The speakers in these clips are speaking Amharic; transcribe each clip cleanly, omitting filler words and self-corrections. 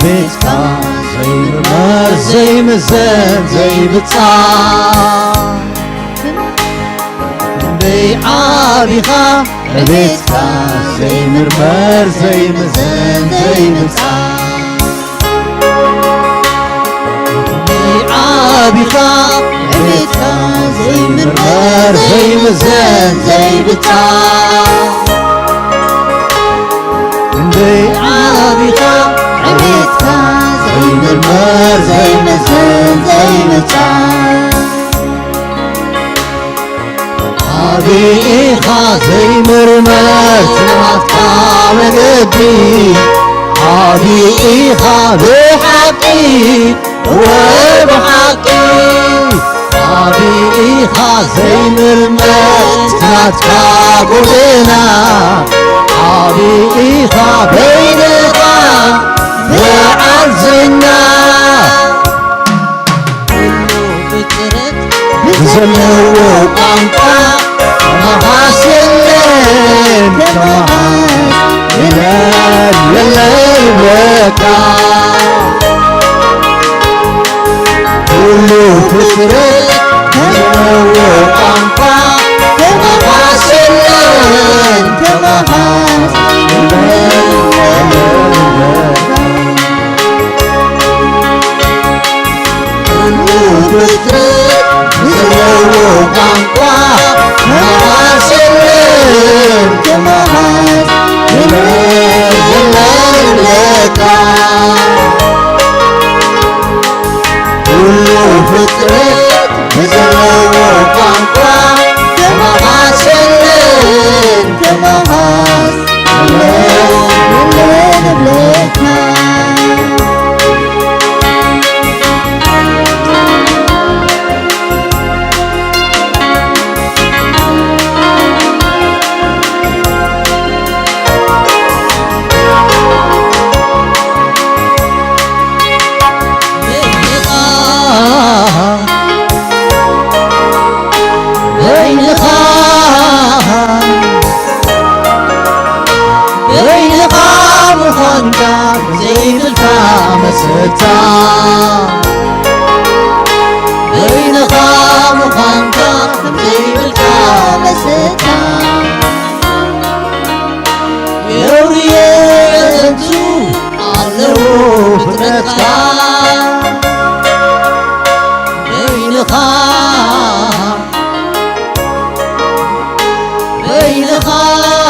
بيتك زي مرمر زي مزن زي بتصار بيعابيخا بيتك زي مرمر زي مزن زي بتصار بيعابيخا بيتك زي مرمر زي مزن زي بتصار بيعابيخا عبيتك زي مرمر زي مزن زي مزن عبيخا زي مرمر سمعتك مقدي عبيخا بحقي وبحقي عبيخا زي مرمر سمعتك قولنا عبيخا بينك وعزنا بزلو قنطا محاسلين كمحاس بلاد يلي بكا كله فكرت بزلو قنطا محاسلين كمحاس بلاد بترد بزلو قنطا محاسلين كمحاس بلاد لكا كله بترد بزلو قنطا محاسلين كمحاس بلاد لكا زي الخامسة بين خام وخانتا زي الخامسة يوريا زنتو علو فترتك بين خام بين خام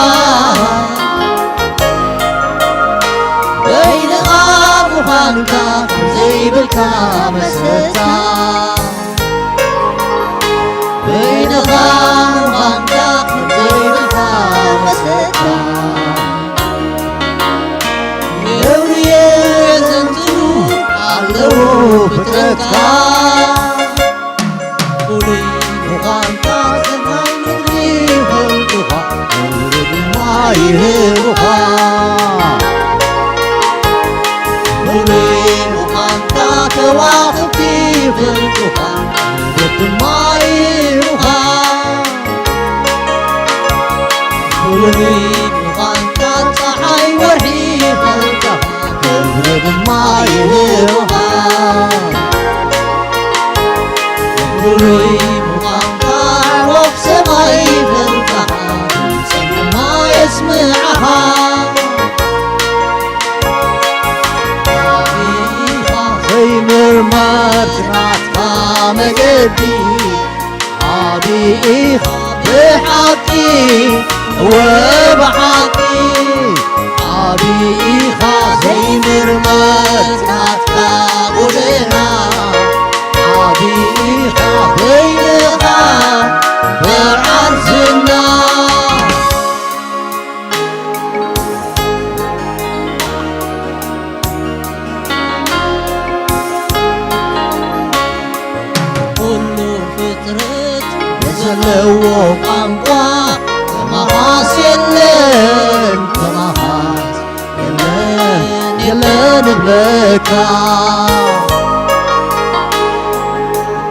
زي بالكامسة بين خام وخانتك زي بالكامسة يوريا زنتو علو فترتك قولي وخانتك زمان مدري فلتها ورد ما يهبها واقفي في الكفار ورد ما يروها قولي وغانتا صحي وحي في الكفار ورد ما يروها قولي وغانتا وبسماي في الكفار سمع ما يسمعها مرمر سمعتها مقدي عبيخا بحقي وبحقي عبيخا زي مرمر سمعتها قولنا عبيخا بينها بعزنا بزلو قنطا كمحاسلين كمحاس يلين بلكا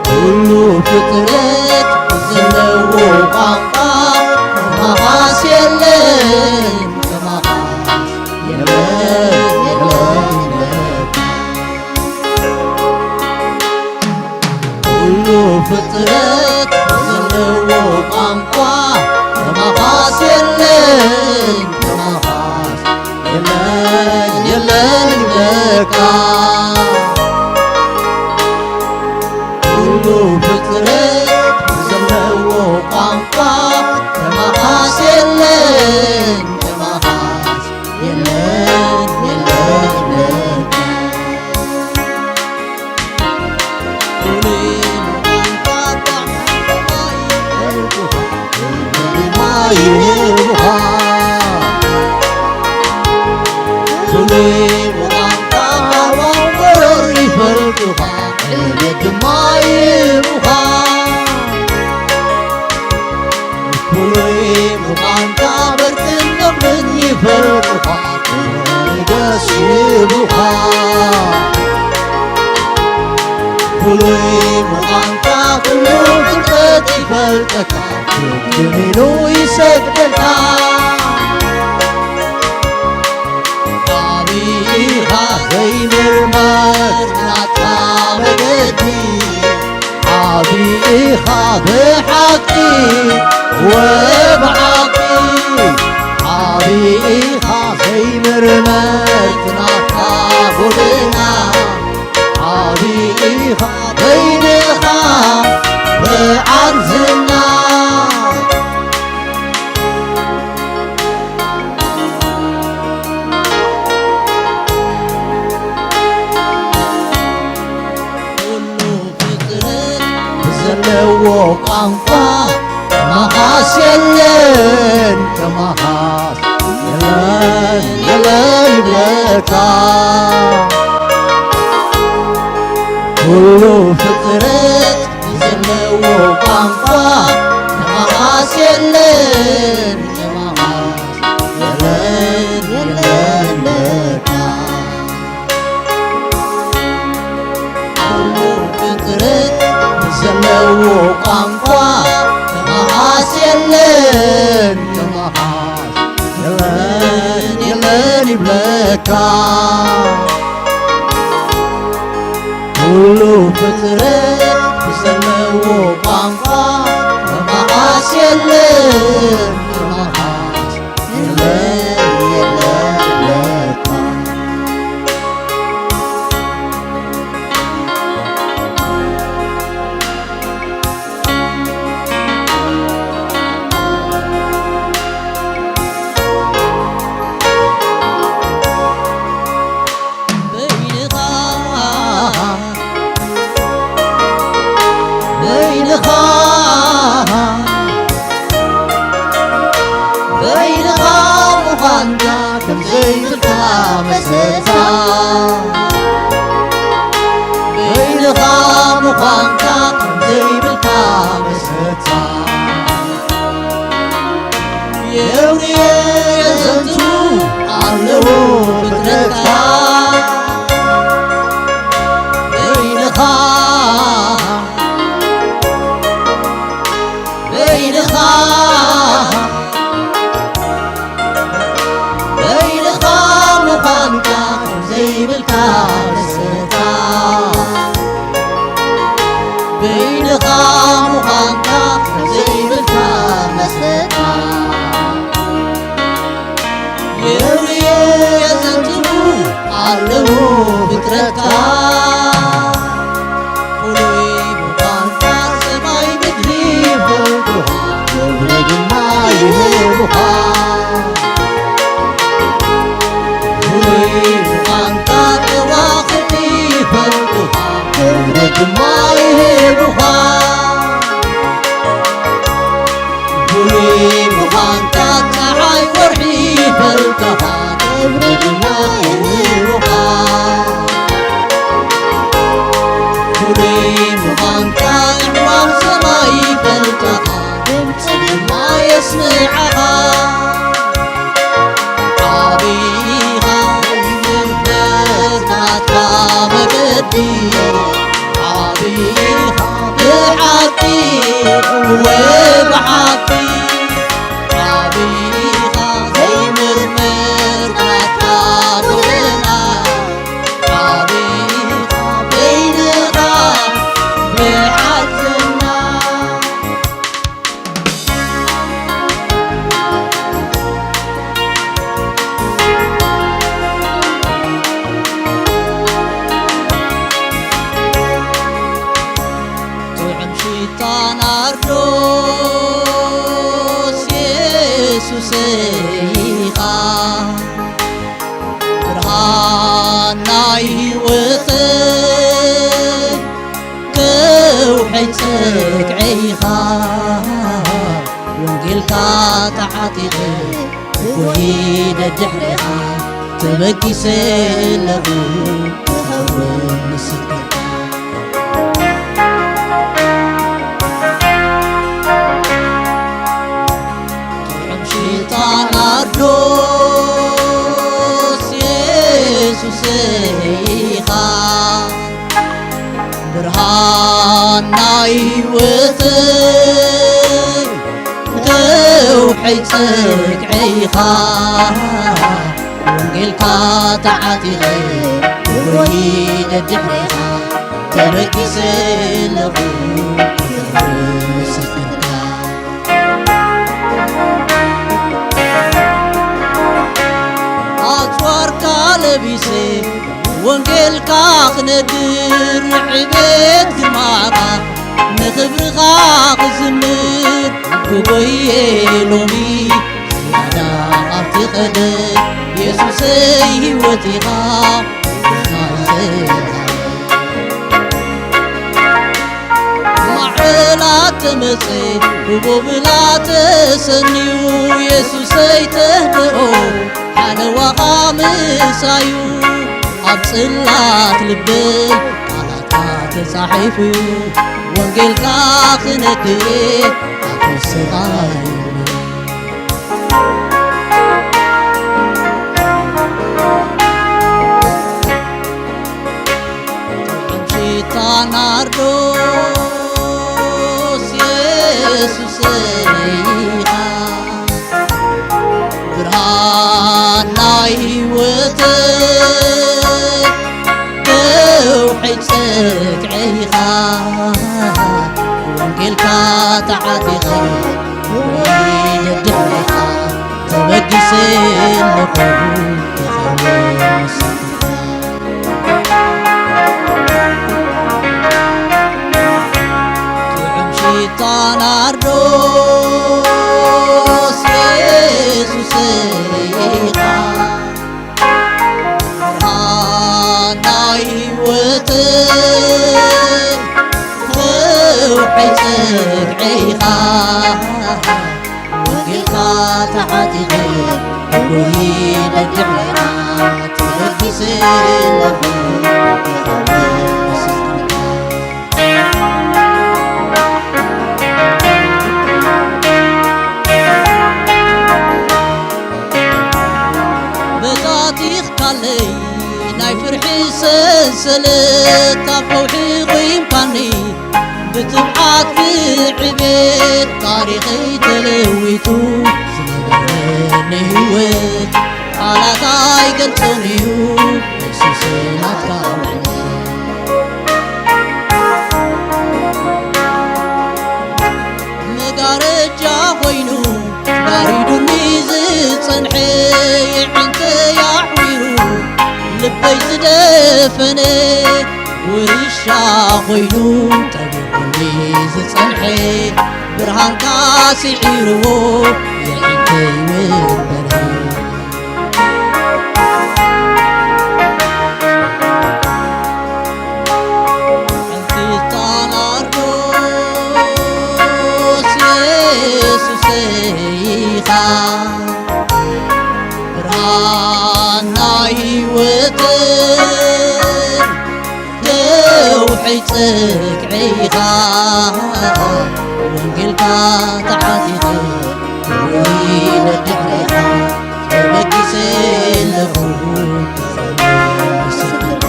كله فترت بزلو قنطا كمحاسلين كمحاس يلين بلكا ፍጥረት ዘለዎ ቋንቋ ከመሃስ የለን ከመሃስ የለን ይብለካ ሁሉ ፍጥረት ዘለዎ ቋንቋ ከመሃስ የለን ከመሃስ የለን ይብለካ ይሰግደልካ ዓብይኻ ዘይምርመር ናትካ መገዲ ዓብይኻ ብሓቂ ወብሓቂ ዓብይኻ ዘይምርመር ናትካ ጎደና ዓብይኻ በይንኻ ብዓርዝና ዘለዎ ቋንቋ ከመሃስ የለን ከመሃስ የለን ይብለካ ሁሉ ፍጥረት ዘለዎ ቋንቋ ከመሃስ የለን ከመሃስ የለን ይብለካ ሁሉ ፍጥረት ዘለዎ ቋንቋ ከመሃስ የለን ከመሃስ የለን ይብለካ ሁሉ ፍጥረት ዘለዎ ቋንቋ ከመሃስ የለን ከመሃስ የለን ይብለካ በይንኻ ምዃንካ ከምዘይብልካ መሰታ በይንኻ ምዃንካ ከምዘይብልካ መሰታ የውንየ የዘንቱ ኣለዎ ፍጥረትካ በይንኻ ምዃንካ ከምዘይብልካ መሰታ በይንኻ ምዃንካ ከምዘይብልካ መሰታ የውንየ የዘንቱ ኣለዎ ፍጥረትካ ፍሉይ ምዃንካ ሰማይ ምድሪ ይፈልጡኻ ክብሪ ድማ ይህቡኻ ፍሉይ ምዃንካ ከዋኽብቲ ይፈልጡኻ ክብሪ ድማ ይህቡኻ ፍሉይ ምዃንካ ፀሓይ ወርሒ ይፈልጡኻ ክብሪ ድማ ይህቡኻ ፍሉይ ምዃንካ ዕንዋር ሰማይ ይፈልጡኻ ድምፂ ድማ የስምዓኻ ዓብይኻ ምርመርናትካ መገዲ ዓብይኻ ብሓቂ ወብሓቂ ዓብይኻ ዘይምርመር ናትካ ናርዶስ ኢየሱሰይኻ ብርሃን ናይ ህይወተይ ከውሒ ፀግዐይኻ ወንጌልካ ተዓጢቐ ወሂደ ድሕሪኻ ተበጊሰ ኣለኹ ክኸውን ምስክርካ ጥዑም ናርዶስ ኢየሱሰይኻ ብርሃን ናይ ህይወተይ ከውሒ ፀግዐይኻ ወንጌልካ ተዓጢቐ ወሂደ ድሕሪኻ ተበጊሰ ኣለኹ ክኸውን ምስክርካ ኣፅዋርካ ለቢሰ ወንጌልካ ክነድር ንዕቤት ግርማኻ ንኽብርኻ ክዝምር ክጎየ ሎሚ ዝያዳ ኣብቲ ቐደም ኢየሱሰይ ህይወቴኻ ማዕበላት ተመፀ ብቦብላ ተሰንዩ ኢየሱሰይ ተህድኦ ሓለዋኻ ምሳዩ ኣብ ጽላት ልበይ ቃላትካ ተጻሒፉ እዩ ወንጌልካ ክነግር ኣተወሰኻዩ ናርዶስ ኢየሱሰይኻ ብርሃን ናይ ህይወተይ ከውሒ ፀግዐይኻ ወንጌልካ ተዓጢቐ ወሂደ ድሕሪኻ ተበጊሰ ኣለኹ ክኸውን ምስክርካ ናርዶስ ኢየሱሰይኻ ብርሃን ናይ ህይወተይ ከውሒ ፀግዐይኻ ወንጌልካ ተዓጢቐ ወሂደ ድሕሪኻ ተበጊሰ ኣለኹ ክኸውን ምስክርካ በታቲኽካለይ ናይ ፍርሒ ሰንሰለት ኣብ ከውሒ ቑይምካኒ ብትብዓት ብዕቤት ታሪኸይ ተለዊጡ ዝነበረኒ ህይወት ቃላት ኣይገልፆን እዩ ኢየሱስ ናትካ መጋረጃ ኮይኑ ባሪዱኒ ዝጸንሐ ይዕንተይ ኣሕዊሩ ልበይ ዝደፈነ ውርሻ ኮይኑ ጠቢቑኒ ዝጸንሐ ብርሃንካ ስዒርዎ የዒንተይ መንበረ ሕንክታ ናርዶስ ኢየሱሰይኻ ብርሃን ናይ ህይወተይ ከውሒ ፀግዐይኻ ወንጌልካ ተዓጢቐ ወሂደ ድሕሪኻ ተበጊሰ ኣለኹ ክኸውን ምስክርካ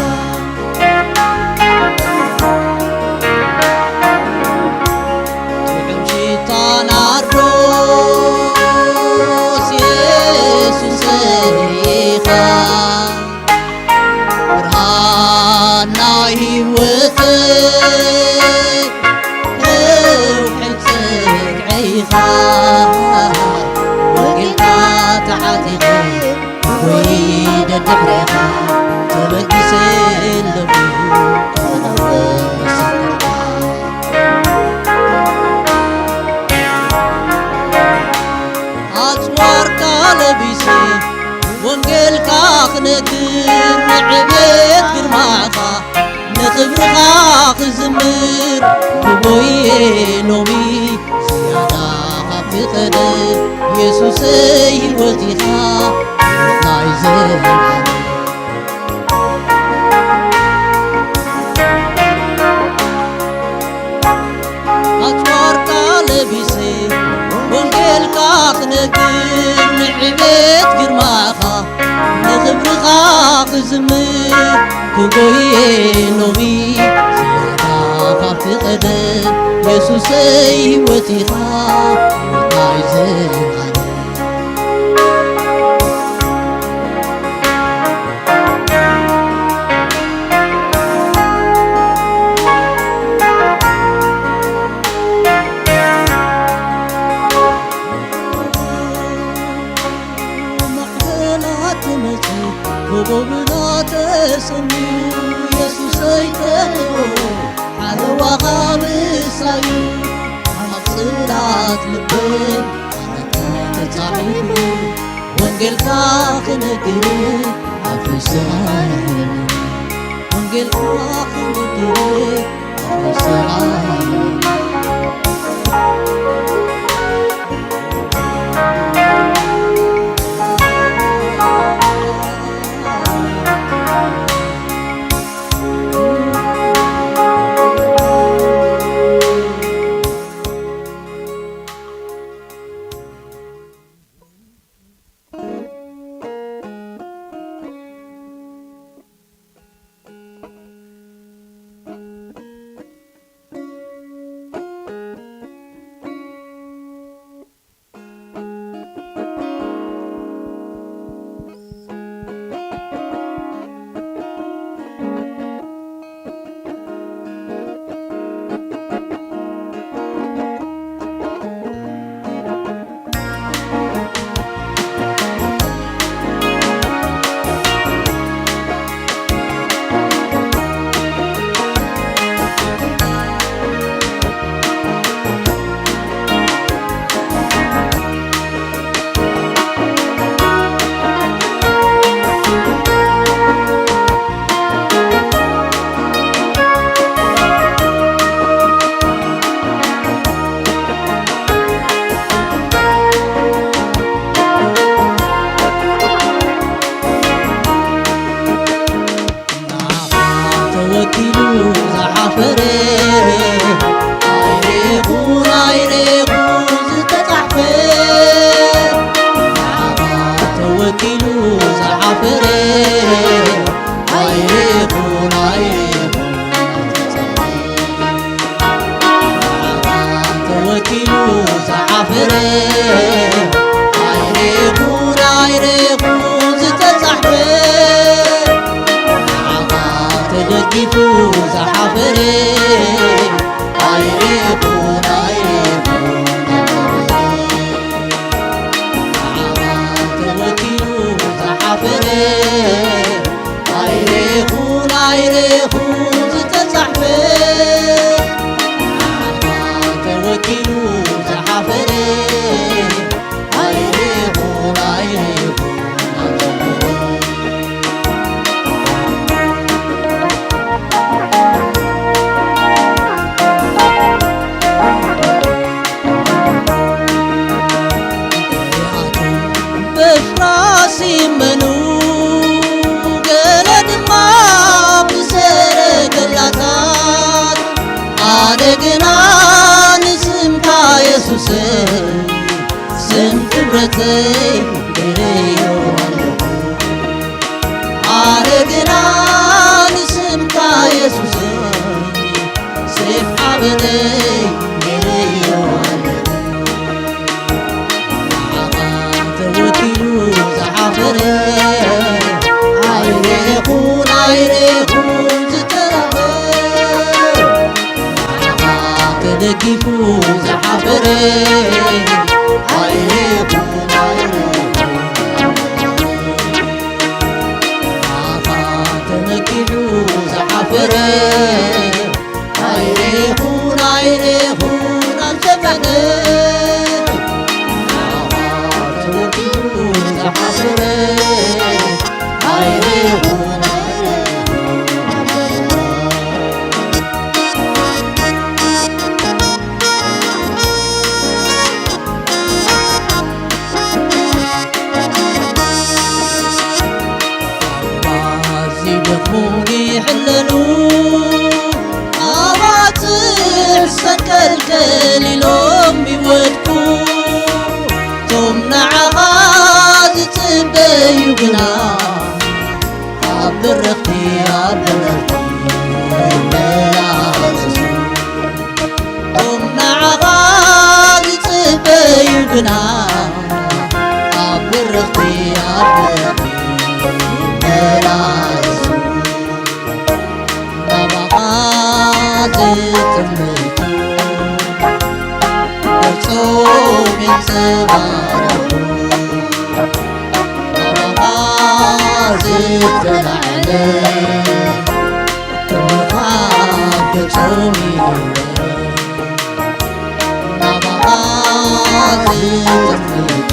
ጥዑም ሽታ ናርዶስ ኢየሱሰይኻ ብርሃን ናይ ህይወተይ ከውሒ ፀግዐይኻ ወንጌልካ ተዓጢቐ ወሂደ ድሕሪኻ ክነግር ንዕቤት ግርማኻ ንኽብርኻ ክዝምር ክቦየ ሎሚ ዝያዳ ካብ ፍቐደ ኢየሱሰይ ሕይወት ኢኻ ናይ ዘለዓለም ኣጭዋርካ ለቢሰ ወንጌልካ ክነግር ንዕቤት ግርማኻ ንኽብርኻ ክዝምር ክጎየ ሎሚ ዝያዳ ካብ ፍቐደ ኢየሱሰይ ሕይወት ኢኻ ናይ ዘለዓለም ጎብና ተሰሚዩ ኢየሱሰይ ተንሮ ዓለዋኻ ምሳዩ ኣብ ጽላት ልበይ ተጻሒፉ ወንጌልካ ክነግር ኣብ ፍስሓይ ወንጌልካ ክነግር ኣብ ፍስሓይ I ግና ኣብ በረኽቲ ኣብ በረኽቲ ይመላለሱ ቶም ንዓኻ ዝፅበዩ ግና ኣብ በረኽቲ ኣብ በረኽቲ ይመላለሱ ናባኻ ዝጥምቱ ገጾም ይንጸባረቑ ዝተላዕለ ክብርኻ ገጾም ይርአ ናባኻ ዝጥምቱ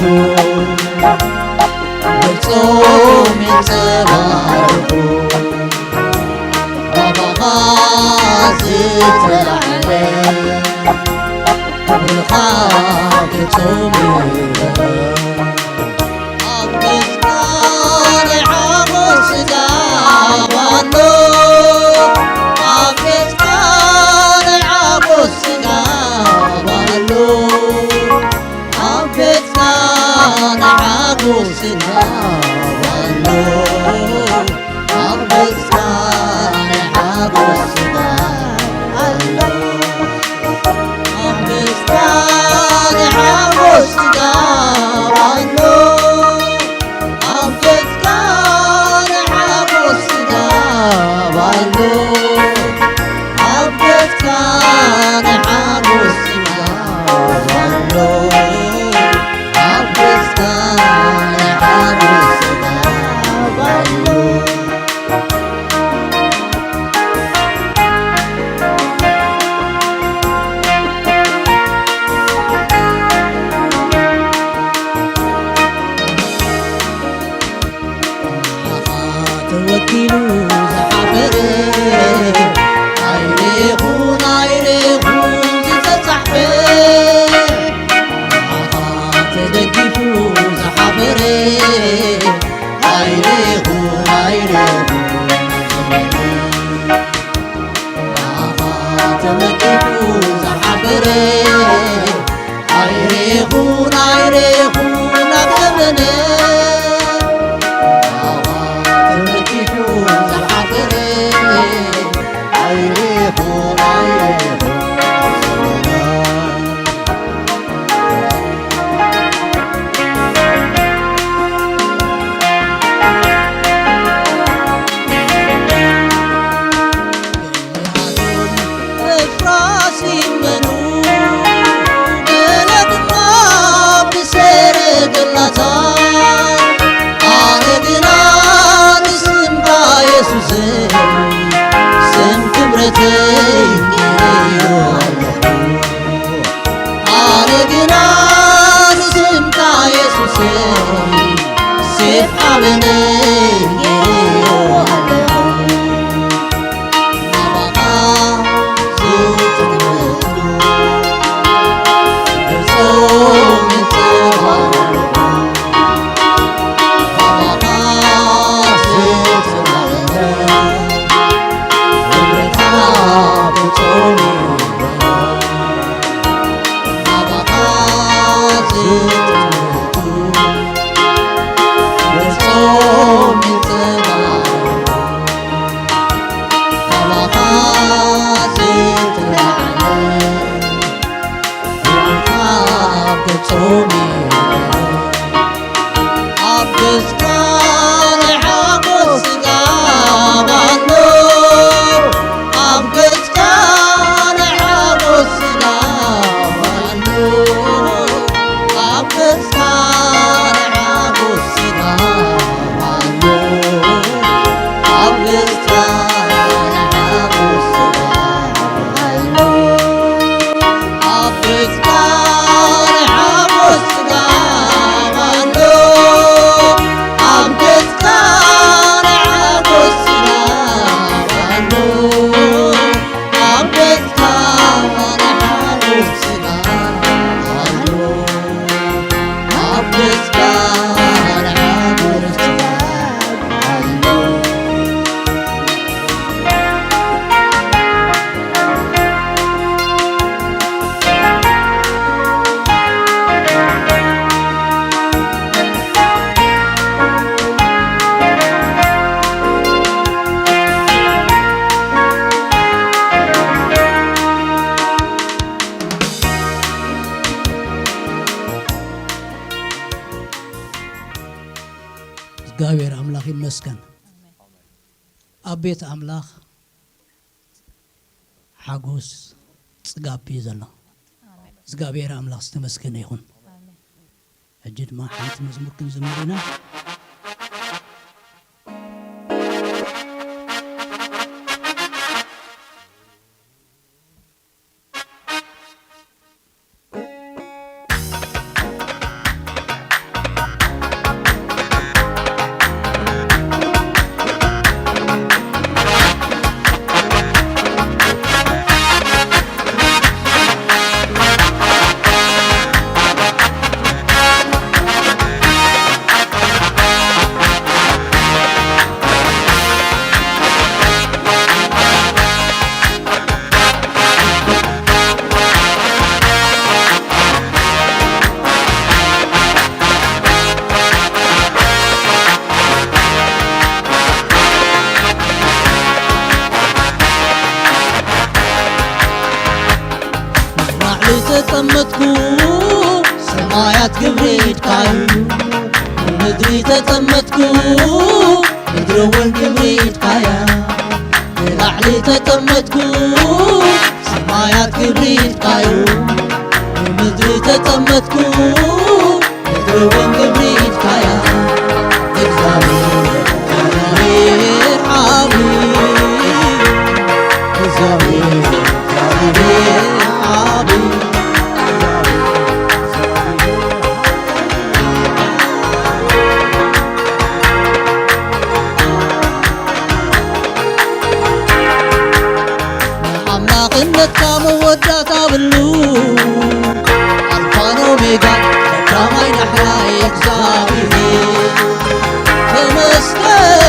ገጾም ይንጸባረቑ ናባኻ ዝተላዕለ ክብርኻ ገጾም ይርአ ተወኪሉ ዝሓፈረ ኣይሬኹን ኣይሬኹን ዝተጻሕፈ ንዓኻ ተደጊፉ ዝሓፈረ ኣይሬኹን ኣይሬኹን ንዓኻ ተደጊፉ ዝሓፈረ ኣይሬኹን ኣይሬኹን ኣብ ዘመነ ስም ክብረተይ ገይሮ ኣነ ግና ንስምካ የሱሰይ ሴፍ ዓበነይ ገይሮ ናባኻ ዝጥምቱ ገጾም ይንጸባረቑ ናባኻ It's gonna እግዚአብሔር አምላክ ይመስገን አቤት አምላክ ሓጎስ ጽጋብ ይዘሎ እግዚአብሔር አምላክ ተመስገነ ይሁን እጅድ ማ ሓንቲ መዝሙር ክንዝምርና ተጠመጥኩ ሰማያት ግብሬት ካዩ ምድሪ ተጠመጥኩ ምድረውን ግብሬት ካያ ላዕሊ ተጠመጥኩ ሰማያት ግብሬት ካዩ ምድሪ ተጠመጥኩ ምድረውን ግብሬት ካያ እግዚአብሔር አብ እግዚአብሔር አብ አምላክነት መወዳት አብሉ አልፋ ኦሜጋ ቀዳማይ ናሕራይ እግዚአብሔር ተመስገን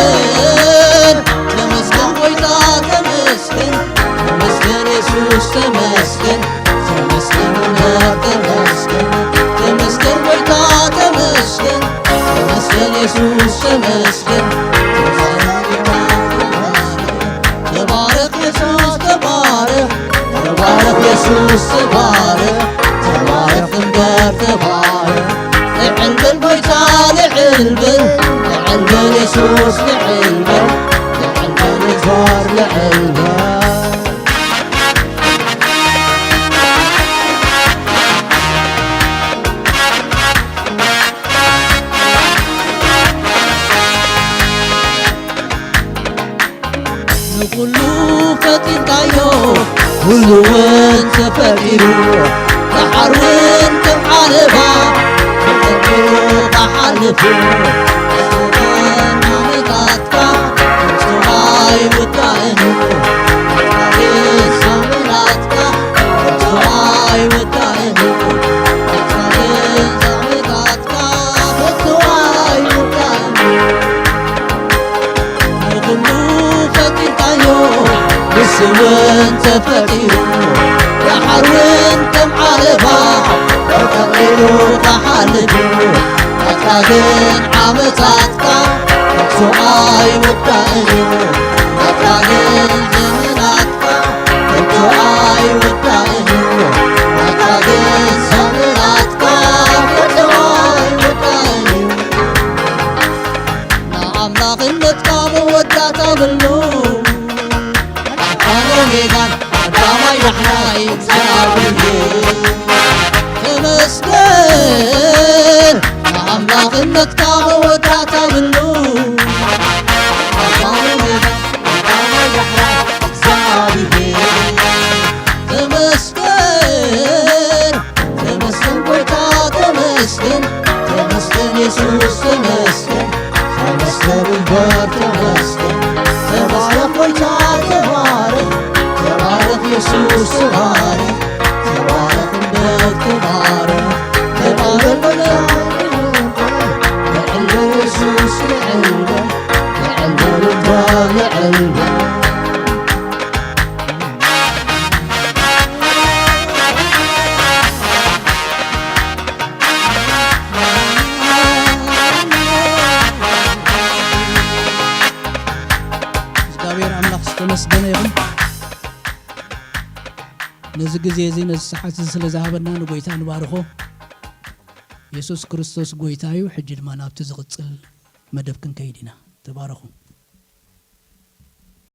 ተመስገን ጎይታ ተመስገን ተመስገን ኢየሱስ ተመስገን ተመስገን ተመስገን ተመስገን ጎይታ ተመስገን ተመስገን ኢየሱስ ተመስገን ተባረክ ኢየሱስ ተባረክ ተባረክ ኢየሱስ ተባረክ ተባረክ እንበር ተባረክ ልዕልበል ጎይታ ልዕልበል ልዕልበል ኢየሱስ ልዕልበል ልዕልበል እግባር ልዕልበል ሁሉ ፈጢንካዮ ሁሉ ወንተ ፈጢሩ ተሓርውን ከም ዓለባ ተፈጢሩ ተሓልፉ ዓመታትካ ሰማይ ውዳእኑ ሳምናትካ ሰማይ ውዳእኑ ዓመታትካ ሰማይ ውዳእኑ ሁሉ ስውን ተፈጢሩ ተሓርውን ከም ዓለባ ተፈጢሩ ተሓልፉ ናትካግን ዓመታትካ ሰማይ ውዳእኑ ናትካግን ዘመናትካ ሰማይ ውዳእኑ ናትካግን ዘመናትካ ሰማይ ውዳእኑ ንኣምላኽነትካ መወዳእታ ብሉ ኦሜጋን ቀዳማይ ናሕራይ እግዚአብሔር ተመስገን ንኣምላኽነትካ መወዳእታ ብሉ ኦሜጋን ቀዳማይ ናሕራይ እግዚአብሔር ተመስገን ተመስገን ጎይታ ተመስገን ተመስገን ኢየሱስ ተመስገን ተመስገን እንበር ተመስገን ተባረክ ጎይታ ተባረክ ተባረክ ኢየሱስ ተባረክ ተባረክ እንበር ተባረክ ተባረክ ልዕልበል ኢየሱስ ልዕልበል ልዕልበል እንበር ልዕልበል እግዚአብሔር አምላክ ተመስገነ ይሁን ነዚ ግዜ እዚ ነዚ ሰዓት ስለ ዝሃበና ንጎይታ ንባርኾ ኢየሱስ ክርስቶስ ጎይታ እዩ ሕጂ ድማ ናብቲ ዝቕፅል መደብክን ከይዲና ተባረኹ